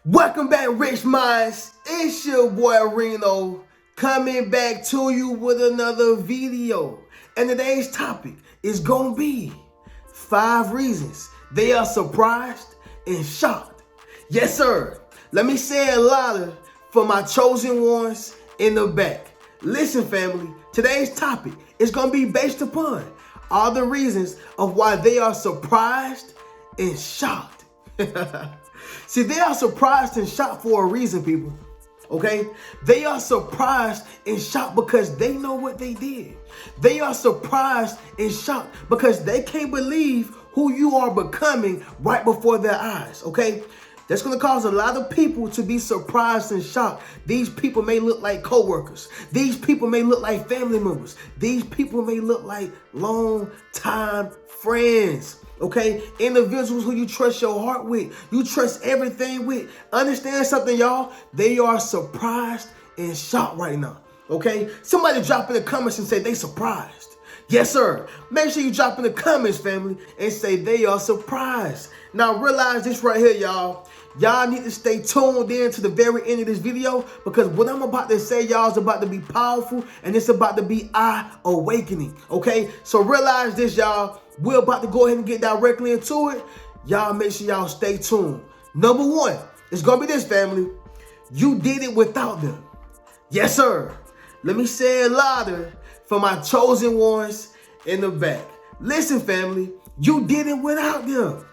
Welcome back, Rich Minds. It's your boy Reno coming back to you with another video. And today's topic is gonna be 5 reasons they are surprised and shocked. Yes, sir. Let me say it louder for my chosen ones in the back. Listen, family, today's topic is gonna be based upon all the reasons of why they are surprised and shocked. See, they are surprised and shocked for a reason, people. Okay? They are surprised and shocked because they know what they did. They are surprised and shocked because they can't believe who you are becoming right before their eyes. Okay? That's going to cause a lot of people to be surprised and shocked. These people may look like coworkers. These people may look like family members. These people may look like long-time friends. Okay? Individuals who you trust your heart with. You trust everything with. Understand something, y'all? They are surprised and shocked right now. Okay? Somebody drop in the comments and say they surprised. Yes, sir. Make sure you drop in the comments, family, and say they are surprised. Now, realize this right here, y'all. Y'all need to stay tuned in to the very end of this video because what I'm about to say, y'all, is about to be powerful and it's about to be eye-awakening, okay? So realize this, y'all. We're about to go ahead and get directly into it. Y'all make sure y'all stay tuned. Number 1, it's going to be this, family. You did it without them. Yes, sir. Let me say it louder for my chosen ones in the back. Listen, family, you did it without them.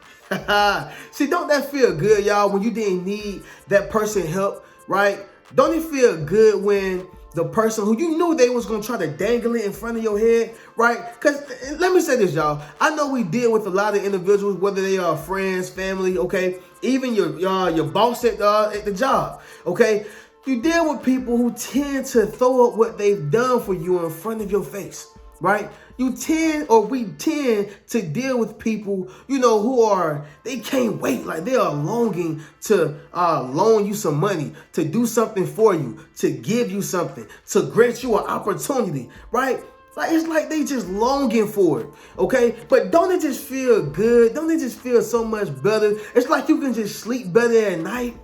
See, don't that feel good, y'all, when you didn't need that person help, right? Don't it feel good when the person who you knew they was going to try to dangle it in front of your head, right? Because let me say this, y'all. I know we deal with a lot of individuals, whether they are friends, family, okay? Even your boss at the job, okay? You deal with people who tend to throw up what they've done for you in front of your face, right? We tend to deal with people, they can't wait. Like they are longing to loan you some money, to do something for you, to give you something, to grant you an opportunity, right? Like it's like they just longing for it, okay? But don't it just feel good? Don't it just feel so much better? It's like you can just sleep better at night.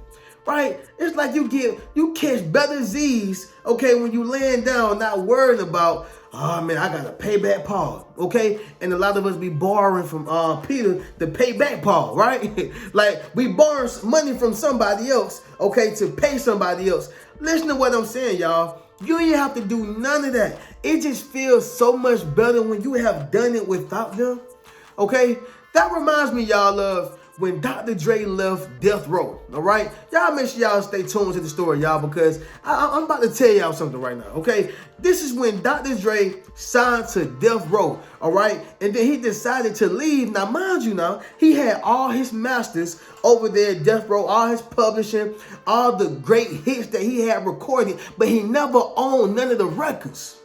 Right? It's like you catch better Z's, okay, when you laying down, not worrying about, oh man, I gotta pay back Paul, okay? And a lot of us be borrowing from Peter to pay back Paul, right? Like we borrow money from somebody else, okay, to pay somebody else. Listen to what I'm saying, y'all. You ain't have to do none of that. It just feels so much better when you have done it without them, okay? That reminds me, y'all, of when Dr. Dre left Death Row, all right? Y'all make sure y'all stay tuned to the story, y'all, because I'm about to tell y'all something right now, okay? This is when Dr. Dre signed to Death Row, all right? And then he decided to leave. Now, mind you now, he had all his masters over there at Death Row, all his publishing, all the great hits that he had recorded, but he never owned none of the records.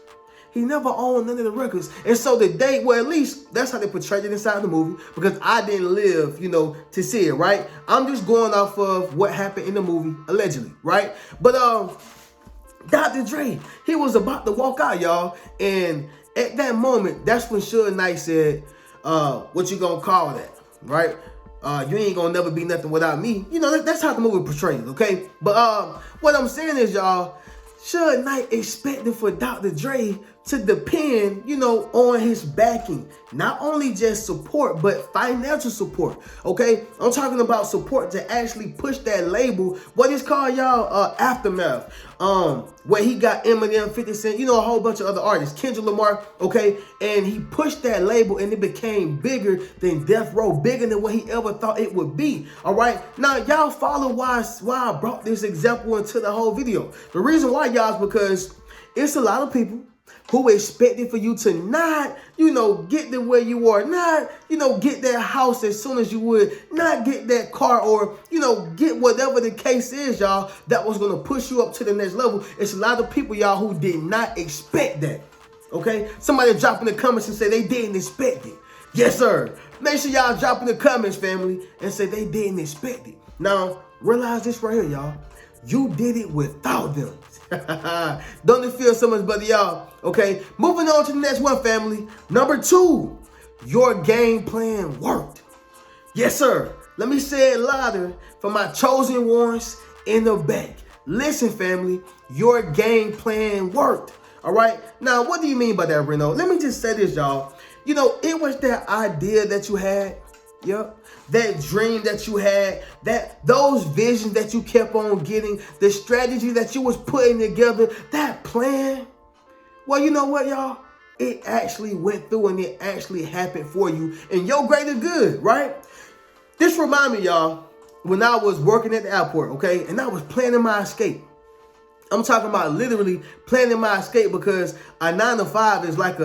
He never owned none of the records. And so the day, well, at least that's how they portrayed it inside the movie because I didn't live, to see it, right? I'm just going off of what happened in the movie, allegedly, right? But Dr. Dre, he was about to walk out, y'all. And at that moment, that's when Suge Knight said, what you gonna call that, right? You ain't gonna never be nothing without me. That's how the movie portrayed it, okay? But what I'm saying is, y'all, Suge Knight expected for Dr. Dre to depend, on his backing. Not only just support, but financial support, okay? I'm talking about support to actually push that label. What is called, y'all, Aftermath. Where he got Eminem, 50 Cent, a whole bunch of other artists, Kendrick Lamar, okay? And he pushed that label and it became bigger than Death Row, bigger than what he ever thought it would be, all right? Now, y'all follow why I brought this example into the whole video. The reason why, y'all, is because it's a lot of people who expected for you to not, get to where you are, not, get that house as soon as you would, not get that car or, get whatever the case is, y'all, that was going to push you up to the next level. It's a lot of people, y'all, who did not expect that, okay? Somebody drop in the comments and say they didn't expect it. Yes, sir. Make sure y'all drop in the comments, family, and say they didn't expect it. Now, realize this right here, y'all. You did it without them. Don't it feel so much better, y'all? Okay, moving on to the next one, family. Number 2, your game plan worked. Yes, sir. Let me say it louder for my chosen ones in the back. Listen, family, your game plan worked. All right. Now, what do you mean by that, Reno? Let me just say this, y'all. You know, it was that idea that you had. Yep. That dream that you had, those visions that you kept on getting, the strategy that you was putting together, that plan. Well, you know what, y'all? It actually went through and it actually happened for you in your greater good, right? This remind me, y'all, when I was working at the airport, okay, and I was planning my escape. I'm talking about literally planning my escape because a 9 to 5 is like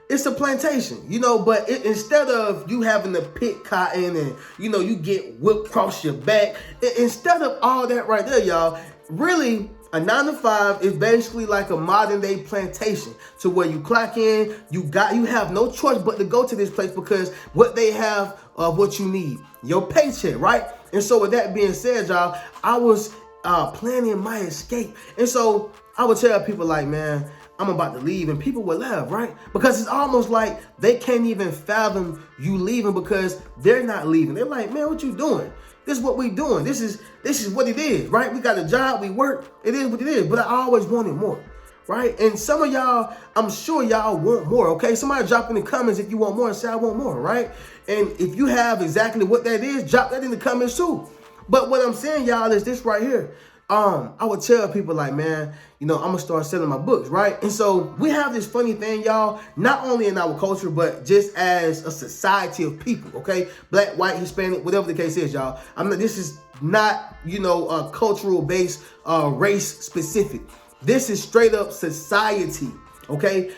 it's a plantation, you know, but instead of you having to pick cotton and, you know, you get whipped across your back, instead of all that right there, y'all, really a 9 to 5 is basically like a modern day plantation to where you clock in, you have no choice but to go to this place because what they have of what you need, your paycheck, right? And so with that being said, y'all, I was planning my escape. And so I would tell people like, man, I'm about to leave, and people would laugh, right? Because it's almost like they can't even fathom you leaving because they're not leaving. They're like, man, what you doing? This is what we doing. This is what it is, right? We got a job, we work. It is what it is. But I always wanted more, right? And some of y'all, I'm sure y'all want more, okay? Somebody drop in the comments if you want more and say I want more, right? And if you have exactly what that is, drop that in the comments too. But what I'm saying, y'all, is this right here. I would tell people like, man, you know, I'm gonna start selling my books, right? And so we have this funny thing, y'all, not only in our culture, but just as a society of people, okay? Black, white, Hispanic, whatever the case is, y'all. This is not, you know, cultural based, race specific. This is straight up society, okay?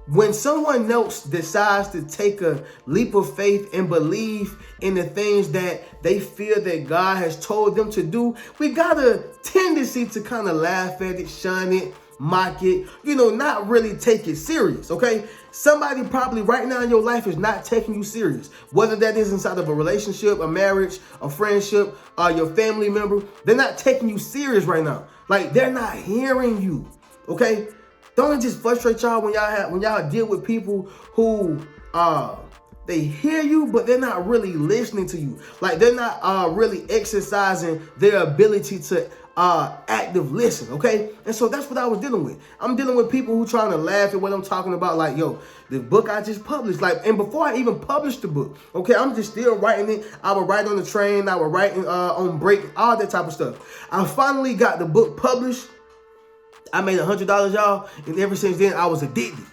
When someone else decides to take a leap of faith and believe in the things that they feel that God has told them to do, we got a tendency to kind of laugh at it, shun it, mock it, you know, not really take it serious, okay? Somebody probably right now in your life is not taking you serious, whether that is inside of a relationship, a marriage, a friendship, your family member. They're not taking you serious right now. Like, they're not hearing you, okay? Don't it just frustrate y'all when y'all deal with people who they hear you, but they're not really listening to you. Like, they're not really exercising their ability to active listen, okay? And so that's what I was dealing with. I'm dealing with people who trying to laugh at what I'm talking about, like, yo, the book I just published, like, and before I even published the book, okay, I'm just still writing it. I would write on the train, I would write on break, all that type of stuff. I finally got the book published. I made $100, y'all, and ever since then, I was addicted.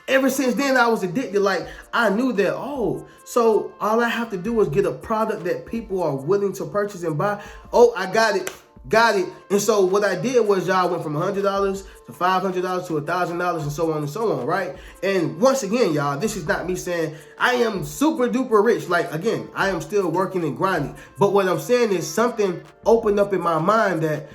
Ever since then, I was addicted. Like, I knew that, oh, so all I have to do is get a product that people are willing to purchase and buy. Oh, I got it. And so what I did was, y'all, went from $100 to $500 to $1,000 and so on, right? And once again, y'all, this is not me saying I am super duper rich. Like, again, I am still working and grinding. But what I'm saying is something opened up in my mind that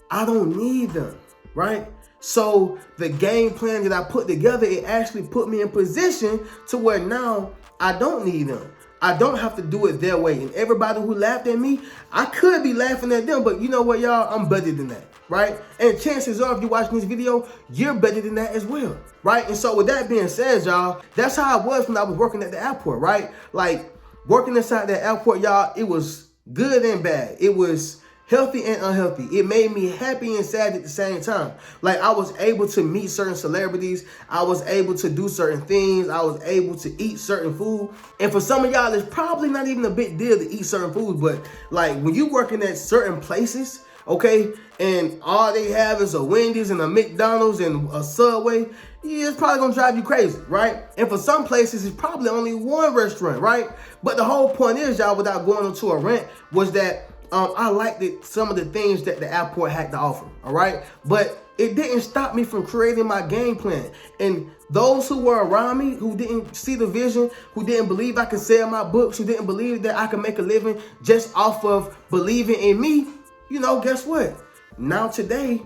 I don't need them. Right? So the game plan that I put together, it actually put me in position to where now I don't need them. I don't have to do it their way. And everybody who laughed at me, I could be laughing at them, but you know what, y'all? I'm better than that, right? And chances are, if you're watching this video, you're better than that as well, right? And so with that being said, y'all, that's how I was when I was working at the airport, right? Like, working inside that airport, y'all, it was good and bad. It was healthy and unhealthy. It made me happy and sad at the same time. Like, I was able to meet certain celebrities. I was able to do certain things. I was able to eat certain food. And for some of y'all, it's probably not even a big deal to eat certain foods. But like, when you working at certain places, okay, and all they have is a Wendy's and a McDonald's and a Subway, yeah, it's probably gonna drive you crazy, right? And for some places, it's probably only one restaurant, right? But the whole point is, y'all, without going into a rant, was that I liked some of the things that the airport had to offer, all right? But it didn't stop me from creating my game plan. And those who were around me, who didn't see the vision, who didn't believe I could sell my books, who didn't believe that I could make a living just off of believing in me, you know, guess what? Now today,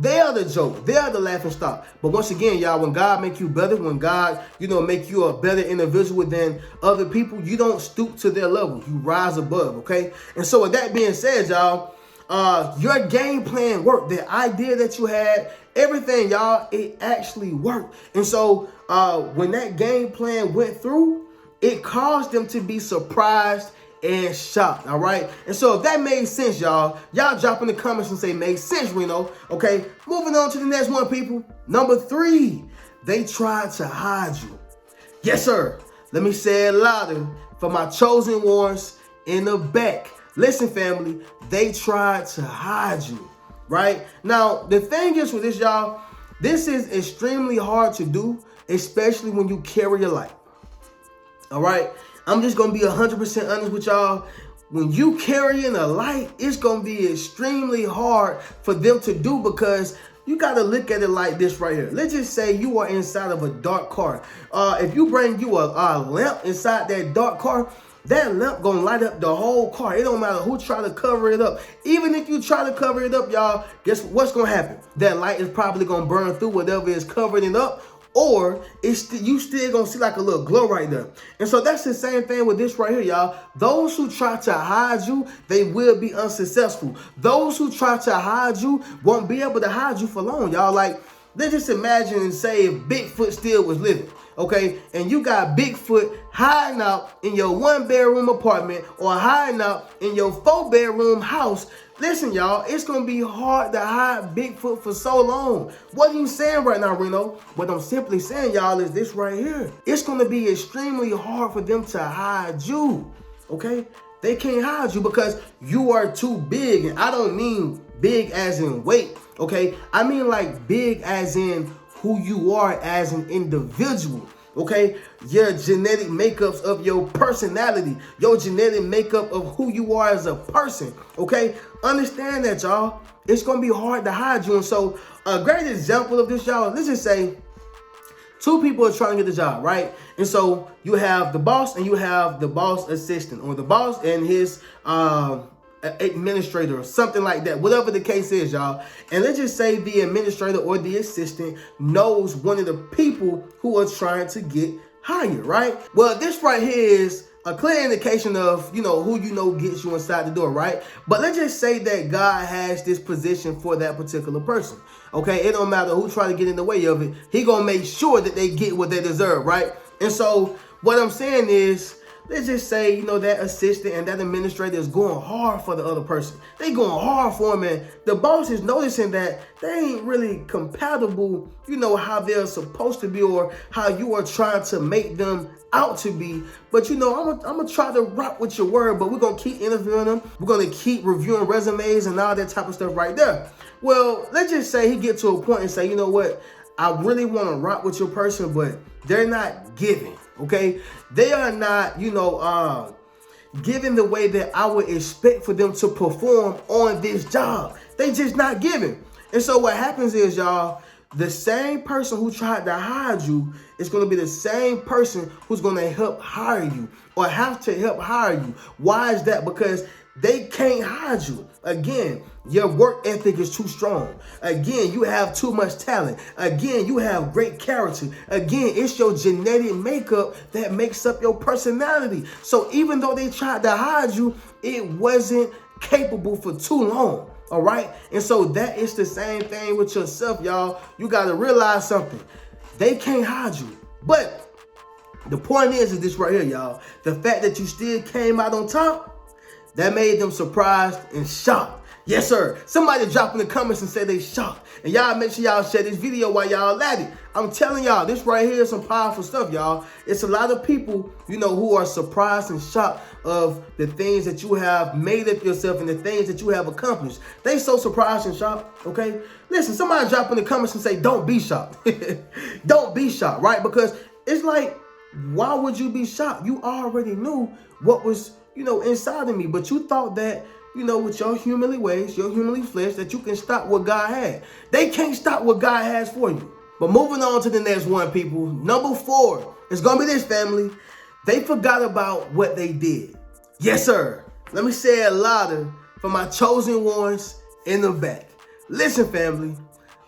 they are the joke. They are the laughing stock. But once again, y'all, when God make you better, when God, you know, make you a better individual than other people, you don't stoop to their level. You rise above, okay? And so with that being said, y'all, your game plan worked. The idea that you had, everything, y'all, it actually worked. And so when that game plan went through, it caused them to be surprised and shocked, all right? And so if that made sense, y'all drop in the comments and say, made sense, Reno, okay? Moving on to the next one, people. Number 3, they tried to hide you. Yes, sir. Let me say it louder for my chosen ones in the back. Listen, family, they tried to hide you, right? Now, the thing is with this, y'all, this is extremely hard to do, especially when you carry a light, all right? I'm just going to be 100% honest with y'all. When you carrying a light, it's going to be extremely hard for them to do, because you got to look at it like this right here. Let's just say you are inside of a dark car. If you bring you a lamp inside that dark car, that lamp gonna light up the whole car. It don't matter who try to cover it up. Even if you try to cover it up, y'all, guess what's gonna happen? That light is probably gonna burn through whatever is covering it up, or you still gonna see like a little glow right there. And so that's the same thing with this right here, y'all. Those who try to hide you, they will be unsuccessful. Those who try to hide you won't be able to hide you for long, y'all. Like, let's just imagine and say if Bigfoot still was living, okay? And you got Bigfoot hiding out in your 1-bedroom apartment or hiding out in your 4-bedroom house. Listen, y'all, it's going to be hard to hide Bigfoot for so long. What are you saying right now, Reno? What I'm simply saying, y'all, is this right here. It's going to be extremely hard for them to hide you, okay? They can't hide you because you are too big. And I don't mean big as in weight, okay? I mean like big as in who you are as an individual, okay? Your genetic makeups of your personality, your genetic makeup of who you are as a person, okay? Understand that, y'all. It's going to be hard to hide you. And so a great example of this, y'all, let's just say 2 people are trying to get the job, right? And so you have the boss and you have the boss assistant, or the boss and his administrator or something like that, whatever the case is, y'all. And let's just say the administrator or the assistant knows one of the people who are trying to get hired, right? Well, this right here is a clear indication of, who gets you inside the door, right? But let's just say that God has this position for that particular person, okay? It don't matter who try to get in the way of it. He gonna make sure that they get what they deserve, right? And so what I'm saying is, let's just say, that assistant and that administrator is going hard for the other person. They going hard for him, and the boss is noticing that they ain't really compatible, how they're supposed to be or how you are trying to make them out to be. But, I'm gonna try to rock with your word, but we're going to keep interviewing them. We're going to keep reviewing resumes and all that type of stuff right there. Well, let's just say he get to a point and say, you know what? I really want to rock with your person, but they're not giving. Okay, they are not, giving the way that I would expect for them to perform on this job. They just not giving. And so what happens is, y'all, the same person who tried to hide you is going to be the same person who's going to help hire you or have to help hire you. Why is that? Because they can't hide you. Again, your work ethic is too strong. Again, you have too much talent. Again, you have great character. Again, it's your genetic makeup that makes up your personality. So even though they tried to hide you, it wasn't capable for too long. All right? And so that is the same thing with yourself, y'all. You got to realize something. They can't hide you. But the point is this right here, y'all. The fact that you still came out on top, that made them surprised and shocked. Yes, sir. Somebody drop in the comments and say they shocked. And y'all make sure y'all share this video while y'all at it. I'm telling y'all, this right here is some powerful stuff, y'all. It's a lot of people, who are surprised and shocked of the things that you have made of yourself and the things that you have accomplished. They so surprised and shocked, okay? Listen, somebody drop in the comments and say, don't be shocked. Don't be shocked, right? Because it's like, why would you be shocked? You already knew what was, inside of me. But you thought that, with your humanly ways, your humanly flesh, that you can stop what God had. They can't stop what God has for you. But moving on to the next one, people. Number 4, it's going to be this, family. They forgot about what they did. Yes, sir. Let me say it louder for my chosen ones in the back. Listen, family.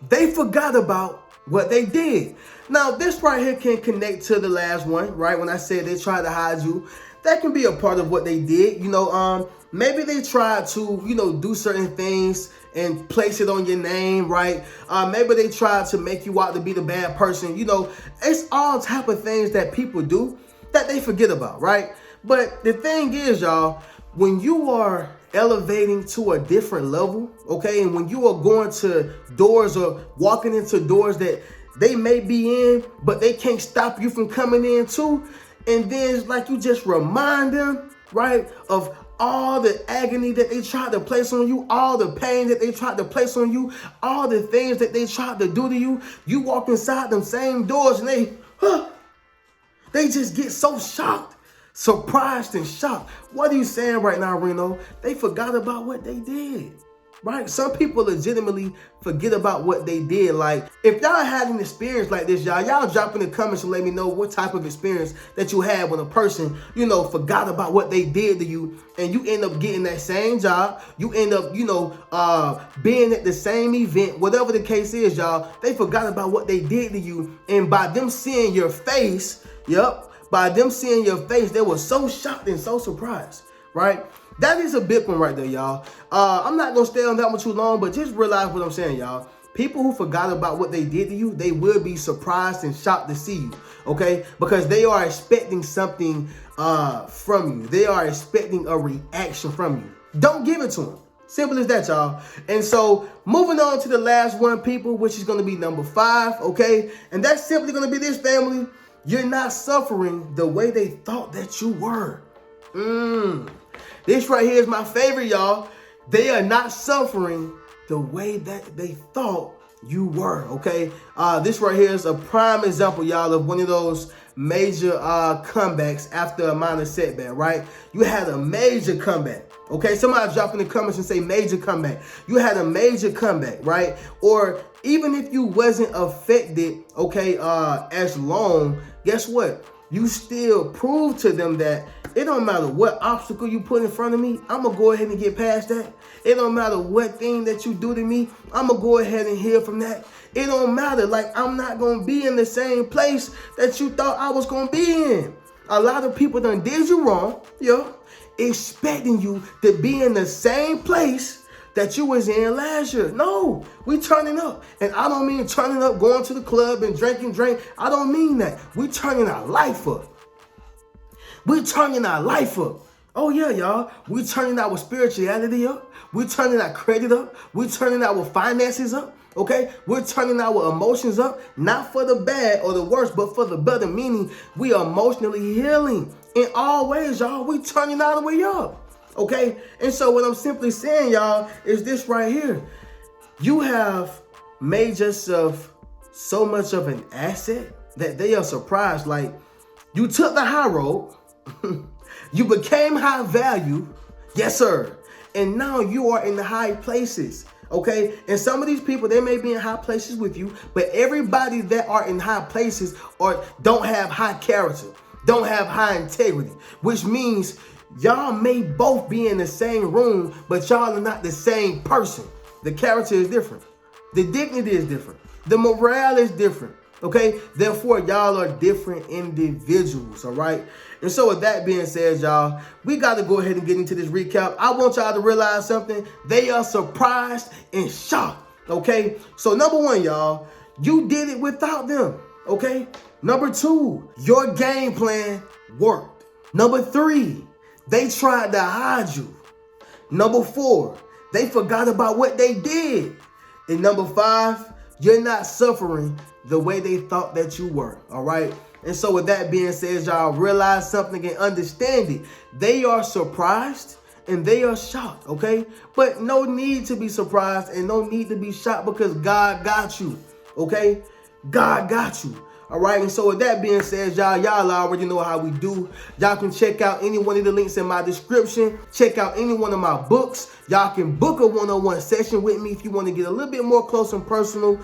They forgot about what they did. Now, this right here can connect to the last one, right? When I said they tried to hide you. That can be a part of what they did. Maybe they tried to, do certain things and place it on your name, right? Maybe they tried to make you out to be the bad person. It's all type of things that people do that they forget about, right? But the thing is, y'all, when you are elevating to a different level, okay, and when you are going to doors or walking into doors that they may be in, but they can't stop you from coming in too, and then it's like you just remind them, right, of all the agony that they tried to place on you, all the pain that they tried to place on you, all the things that they tried to do to you. You walk inside them same doors and they just get so shocked, surprised and shocked. What are you saying right now, Reno? They forgot about what they did, right? Some people legitimately forget about what they did. Like, if y'all had an experience like this, y'all drop in the comments and let me know what type of experience that you had when a person, forgot about what they did to you, and you end up getting that same job. You end up, being at the same event, whatever the case is, y'all. They forgot about what they did to you, and by them seeing your face, by them seeing your face, they were so shocked and so surprised, right? That is a big one right there, y'all. I'm not going to stay on that one too long, but just realize what I'm saying, y'all. People who forgot about what they did to you, they will be surprised and shocked to see you, okay? Because they are expecting something from you. They are expecting a reaction from you. Don't give it to them. Simple as that, y'all. And so, moving on to the last one, people, which is going to be number 5, okay? And that's simply going to be this, family. You're not suffering the way they thought that you were. This right here is my favorite, y'all. They are not suffering the way that they thought you were, okay? This right here is a prime example, y'all, of one of those major comebacks after a minor setback, right? You had a major comeback, okay? Somebody drop in the comments and say major comeback. You had a major comeback, right? Or even if you wasn't affected, okay, as long, guess what? You still prove to them that it don't matter what obstacle you put in front of me, I'm going to go ahead and get past that. It don't matter what thing that you do to me, I'm going to go ahead and heal from that. It don't matter. Like, I'm not going to be in the same place that you thought I was going to be in. A lot of people done did you wrong, expecting you to be in the same place that you was in last year. No, we turning up. And I don't mean turning up, going to the club and drinking. I don't mean that. We turning our life up. We turning our life up. Oh yeah, y'all. We turning our spirituality up. We turning our credit up. We turning our finances up. Okay? We're turning our emotions up. Not for the bad or the worst, but for the better. Meaning we are emotionally healing in all ways, y'all. We turning all the way up. Okay? And so what I'm simply saying, y'all, is this right here. You have made yourself so much of an asset that they are surprised. Like, you took the high road. You became high value. Yes, sir. And now you are in the high places. Okay? And some of these people, they may be in high places with you, but everybody that are in high places or don't have high character, don't have high integrity, which means y'all may both be in the same room, but y'all are not the same person. The character is different. The dignity is different. The morale is different. Okay? Therefore, y'all are different individuals. All right? And so with that being said, y'all, we got to go ahead and get into this recap. I want y'all to realize something. They are surprised and shocked. Okay? So number 1, y'all, you did it without them. Okay? Number 2, your game plan worked. Number 3, they tried to hide you. Number 4, they forgot about what they did. And number 5, you're not suffering the way they thought that you were. All right? And so with that being said, y'all, realize something and understand it. They are surprised and they are shocked, okay? But no need to be surprised and no need to be shocked because God got you, okay? God got you. All right, and so with that being said, y'all already know how we do. Y'all can check out any one of the links in my description. Check out any one of my books. Y'all can book a one-on-one session with me if you want to get a little bit more close and personal.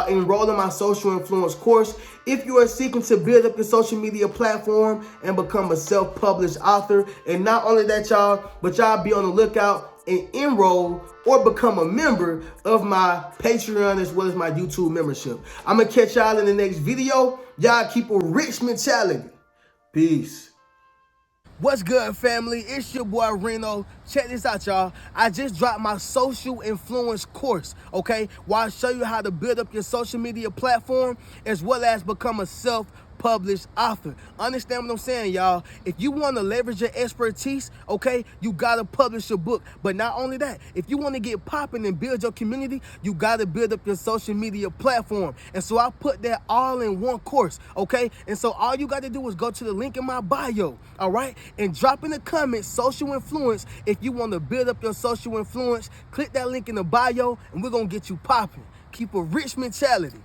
Enroll in my social influence course. If you are seeking to build up your social media platform and become a self-published author. And not only that, y'all, but y'all be on the lookout and enroll or become a member of my Patreon as well as my YouTube membership. I'm going to catch y'all in the next video. Y'all keep a rich mentality. Peace. What's good, family? It's your boy Reno. Check this out, y'all. I just dropped my social influence course, okay? Where I show you how to build up your social media platform as well as become a self published author. Understand what I'm saying, y'all? If you want to leverage your expertise, okay, you got to publish your book. But not only that, if you want to get popping and build your community, you got to build up your social media platform. And so I put that all in one course, okay? And so all you got to do is go to the link in my bio, all right? And drop in the comments, social influence. If you want to build up your social influence, click that link in the bio, and we're going to get you popping. Keep a rich mentality.